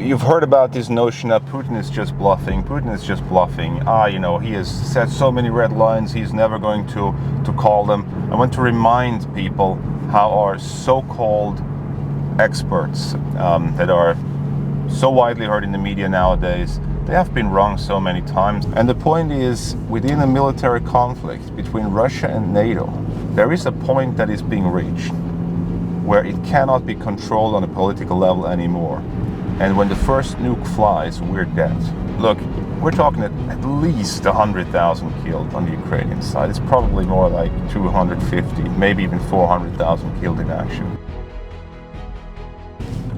you've heard about this notion that Putin is just bluffing. Putin is just bluffing. He has set so many red lines, he's never going to call them. I want to remind people how our so-called experts that are so widely heard in the media nowadays, they have been wrong so many times. And the point is, within a military conflict between Russia and NATO, there is a point that is being reached where it cannot be controlled on a political level anymore. And when the first nuke flies, we're dead. Look, we're talking at least 100,000 killed on the Ukrainian side. It's probably more like 250, maybe even 400,000 killed in action.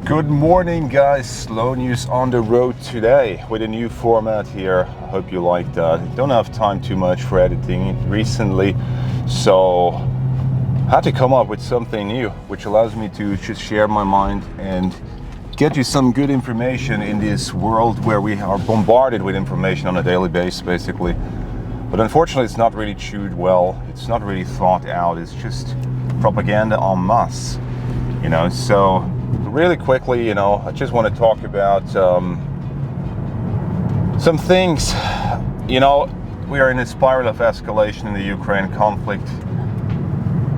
Good morning, guys. Slow news on the road today with a new format here. I hope you like that. I don't have time too much for editing it recently, so I had to come up with something new, which allows me to just share my mind and get you some good information in this world where we are bombarded with information on a daily basis, basically. But unfortunately, it's not really chewed well. It's not really thought out. It's just propaganda en masse, So really quickly, I just want to talk about some things. We are in a spiral of escalation in the Ukraine conflict.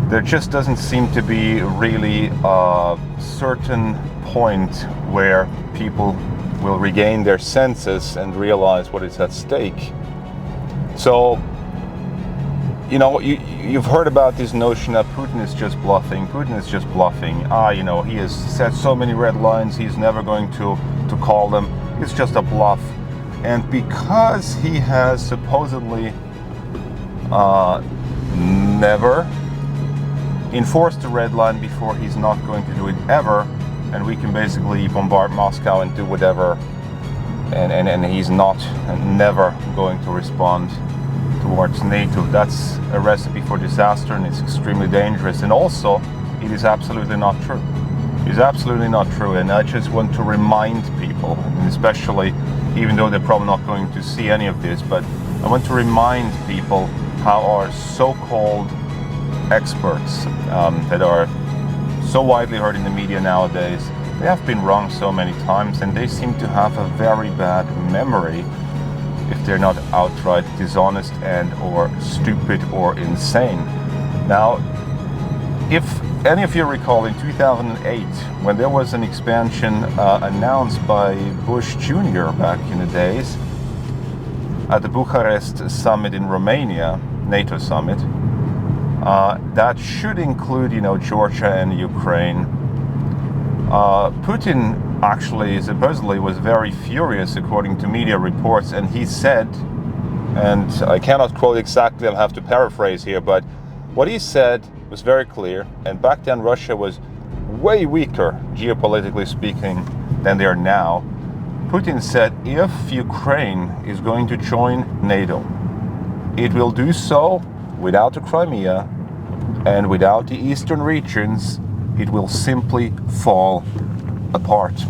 There just doesn't seem to be really a certain point where people will regain their senses and realize what is at stake. So, you've heard about this notion that Putin is just bluffing. Putin is just bluffing. He has set so many red lines, he's never going to call them. It's just a bluff. And because he has supposedly never enforced the red line before, he's not going to do it ever, and we can basically bombard Moscow and do whatever, and he's never going to respond towards NATO. That's a recipe for disaster, and it's extremely dangerous. And also, it is absolutely not true. It's absolutely not true, and I just want to remind people, and especially, even though they're probably not going to see any of this, but I want to remind people how our so-called experts that are so widely heard in the media nowadays, they have been wrong so many times, and they seem to have a very bad memory if they're not outright dishonest and or stupid or insane. Now, if any of you recall, in 2008, when there was an expansion announced by Bush Jr. back in the days at the Bucharest summit in Romania, NATO summit, that should include, Georgia and Ukraine. Putin actually supposedly was very furious, according to media reports, and he said, and I cannot quote exactly, I'll have to paraphrase here, but what he said was very clear, and back then Russia was way weaker, geopolitically speaking, than they are now. Putin said, if Ukraine is going to join NATO, it will do so without the Crimea and without the eastern regions. It will simply fall apart.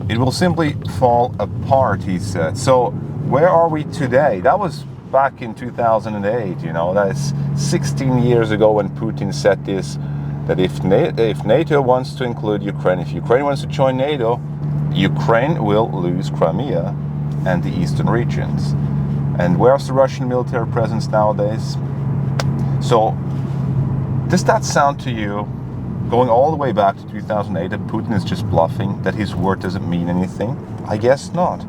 It will simply fall apart, he said. So where are we today? That was back in 2008, that's 16 years ago when Putin said this, that if NATO wants to include Ukraine, if Ukraine wants to join NATO, Ukraine will lose Crimea and the eastern regions. And where's the Russian military presence nowadays? So, does that sound to you, going all the way back to 2008, that Putin is just bluffing, that his word doesn't mean anything? I guess not.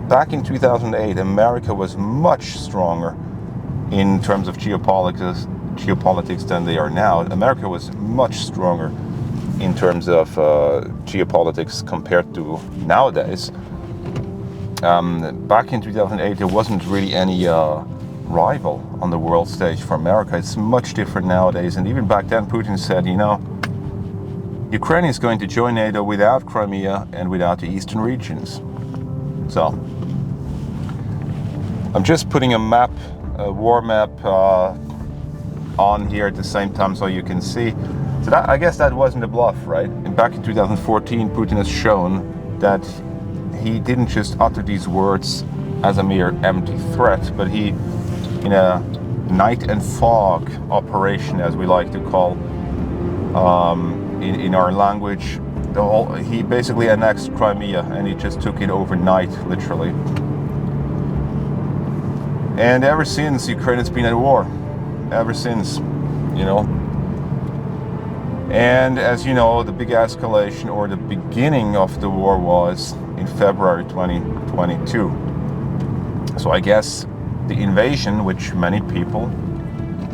Back in 2008, America was much stronger in terms of geopolitics than they are now. America was much stronger in terms of geopolitics compared to nowadays. Back in 2008, there wasn't really any rival on the world stage for America. It's much different nowadays, and even back then Putin said, Ukraine is going to join NATO without Crimea and without the eastern regions. So I'm just putting a war map on here at the same time so you can see. So I guess that wasn't a bluff, right? And back in 2014, Putin has shown that he didn't just utter these words as a mere empty threat, but he, in a night and fog operation, as we like to call in our language, he basically annexed Crimea, and he just took it overnight, literally. And ever since, Ukraine has been at war. Ever since, you know. And as you know, the big escalation, or the beginning of the war, was in February 2022. So I guess the invasion, which many people,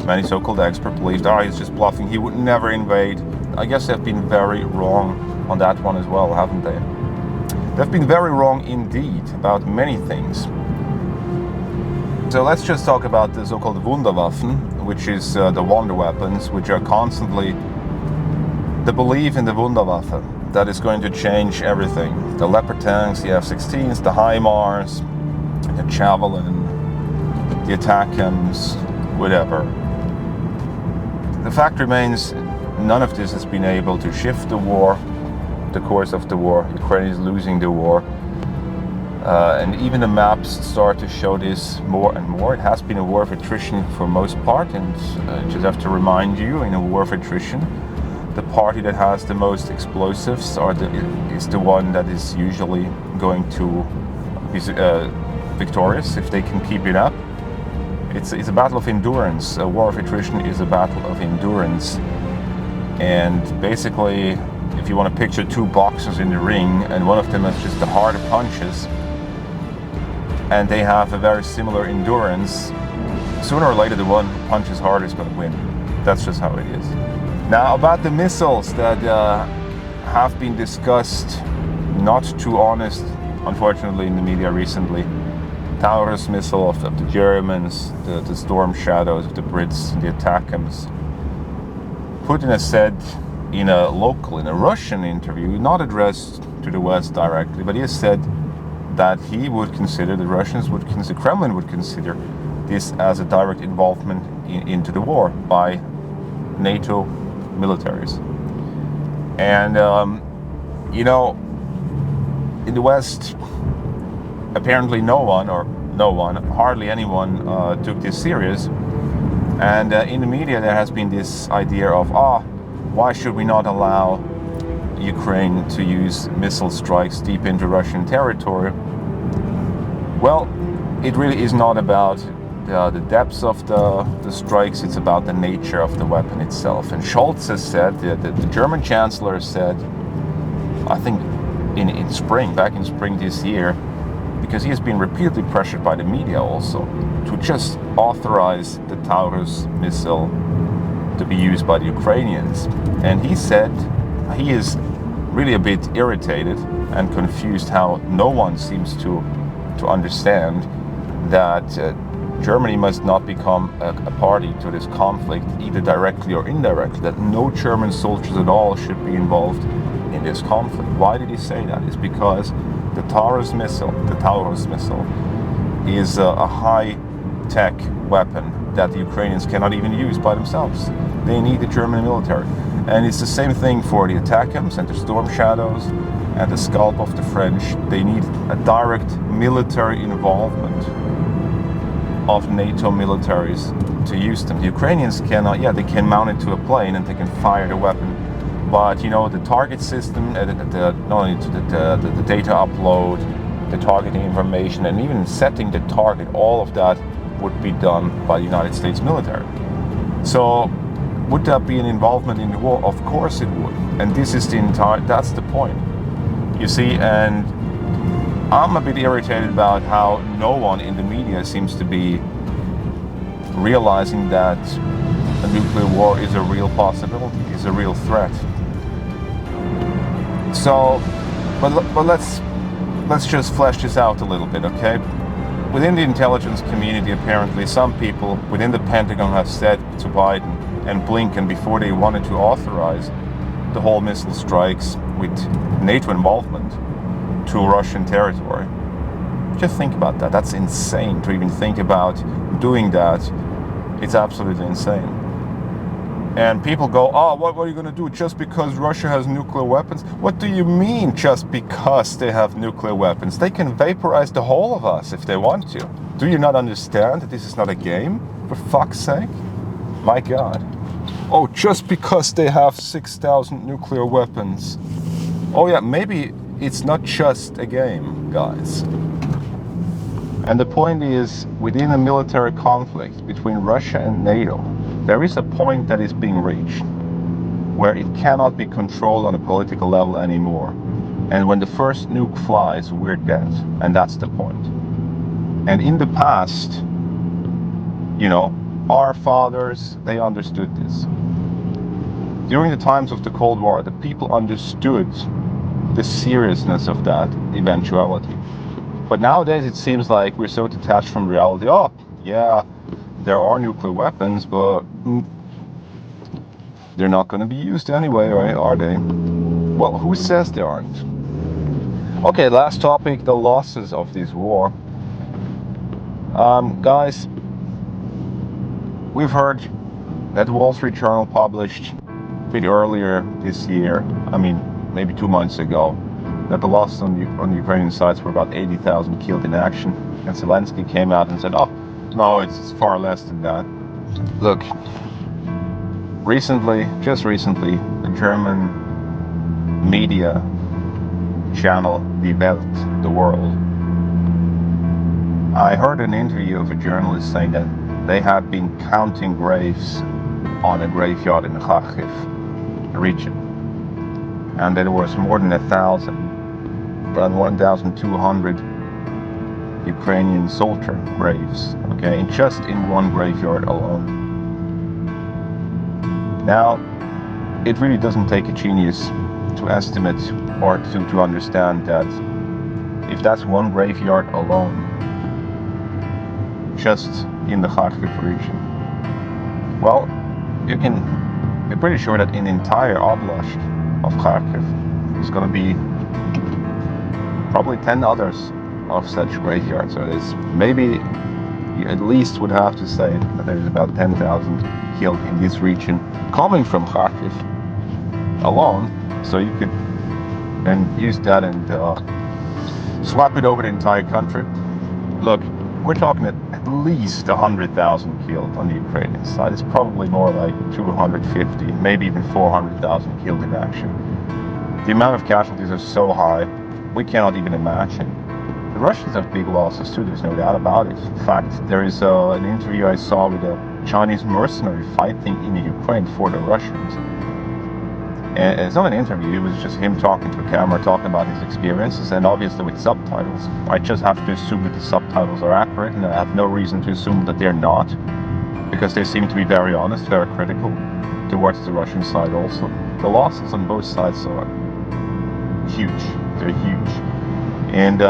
many so-called experts believed, he's just bluffing, he would never invade. I guess they've been very wrong on that one as well, haven't they? They've been very wrong indeed about many things. So let's just talk about the so-called Wunderwaffen, which is the Wonderweapons, which are constantly the belief in the Wunderwaffe that is going to change everything. The Leopard tanks, the F-16s, the HIMARS, the Javelin, the ATACMS, whatever. The fact remains, none of this has been able to shift the war, the course of the war. Ukraine is losing the war. And even the maps start to show this more and more. It has been a war of attrition for most part, and just have to remind you, in a war of attrition, the party that has the most explosives is the one that is usually going to be victorious if they can keep it up. It's a battle of endurance. A war of attrition is a battle of endurance. And basically, if you want to picture two boxers in the ring, and one of them has just the harder punches, and they have a very similar endurance, sooner or later the one who punches harder is going to win. That's just how it is. Now, about the missiles that have been discussed, not too honest, unfortunately, in the media recently. Taurus missile of the Germans, the Stormshadows of the Brits, the ATACMS. Putin has said in a Russian interview, not addressed to the West directly, but he has said that he would consider, the Kremlin would consider this as a direct involvement into the war by NATO militaries. And, you know, in the West, apparently hardly anyone took this serious. And in the media there has been this idea of, why should we not allow Ukraine to use missile strikes deep into Russian territory? Well, it really is not about the depths of the strikes, it's about the nature of the weapon itself. And Scholz has said, the German Chancellor said, I think back in spring this year, because he has been repeatedly pressured by the media also, to just authorize the Taurus missile to be used by the Ukrainians. And he said he is really a bit irritated and confused how no one seems to understand that Germany must not become a party to this conflict, either directly or indirectly, that no German soldiers at all should be involved in this conflict. Why did he say that? It's because the Taurus missile is a high-tech weapon that the Ukrainians cannot even use by themselves. They need the German military. And it's the same thing for the ATACMS and the Stormshadows and the Scalp of the French. They need a direct military involvement of NATO militaries to use them. The Ukrainians cannot, they can mount it to a plane and they can fire the weapon. But you know, the target system, not only the data upload, the targeting information, and even setting the target, all of that would be done by the United States military. So would that be an involvement in the war? Of course it would. And this is that's the point. You see, and I'm a bit irritated about how no one in the media seems to be realizing that a nuclear war is a real possibility, is a real threat. So, but let's just flesh this out a little bit, okay? Within the intelligence community, apparently, some people within the Pentagon have said to Biden and Blinken before they wanted to authorize the whole missile strikes with NATO involvement to Russian territory. Just think about that. That's insane to even think about doing that. It's absolutely insane. And people go, what are you going to do just because Russia has nuclear weapons? What do you mean just because they have nuclear weapons? They can vaporize the whole of us if they want to. Do you not understand that this is not a game? For fuck's sake. My God. Oh, just because they have 6,000 nuclear weapons. Oh yeah, maybe it's not just a game, guys. And the point is, within a military conflict between Russia and NATO, there is a point that is being reached where it cannot be controlled on a political level anymore. And when the first nuke flies, we're dead. And that's the point. And in the past, you know, our fathers, they understood this. During the times of the Cold War, the people understood the seriousness of that eventuality. But nowadays it seems like we're so detached from reality. Oh, yeah, there are nuclear weapons, but they're not going to be used anyway, right? Are they? Well, who says they aren't? Okay, last topic, the losses of this war. Guys, we've heard that Wall Street Journal published a bit earlier this year, I mean, maybe 2 months ago, that the losses on the Ukrainian sides were about 80,000 killed in action. And Zelensky came out and said, oh, no, it's far less than that. Look, just recently, the German media channel, Die Welt, the world, I heard an interview of a journalist saying that they had been counting graves on a graveyard in the Kharkiv region. And there was more than 1,000. Around 1,200 Ukrainian soldier graves, okay, just in one graveyard alone. Now, it really doesn't take a genius to estimate or to understand that if that's one graveyard alone, just in the Kharkiv region, well, you're pretty sure that in the entire oblast of Kharkiv, there's going to be probably 10 others of such graveyards. So there's maybe you at least would have to say that there's about 10,000 killed in this region coming from Kharkiv alone. So you could then use that and swap it over the entire country. Look, we're talking at least 100,000 killed on the Ukrainian side. It's probably more like 250, maybe even 400,000 killed in action. The amount of casualties are so high, we cannot even imagine. The Russians have big losses too, there's no doubt about it. In fact, there is an interview I saw with a Chinese mercenary fighting in Ukraine for the Russians. And it's not an interview, it was just him talking to a camera, talking about his experiences, and obviously with subtitles. I just have to assume that the subtitles are accurate, and I have no reason to assume that they're not, because they seem to be very honest, very critical towards the Russian side also. The losses on both sides are huge. They're huge. And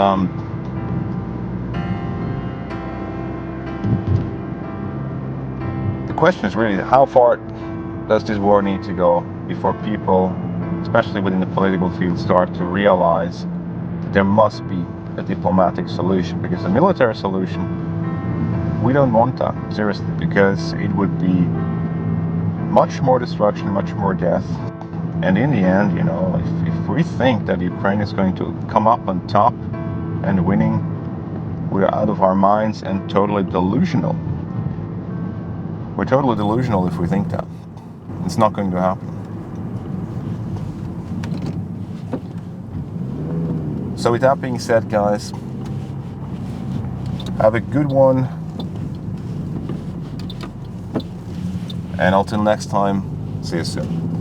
the question is really, how far does this war need to go before people, especially within the political field, start to realize that there must be a diplomatic solution? Because a military solution, we don't want that, seriously, because it would be much more destruction, much more death. And in the end, you know, if we think that Ukraine is going to come up on top and winning, we're out of our minds and totally delusional. We're totally delusional if we think that. It's not going to happen. So with that being said, guys, have a good one. And until next time, see you soon.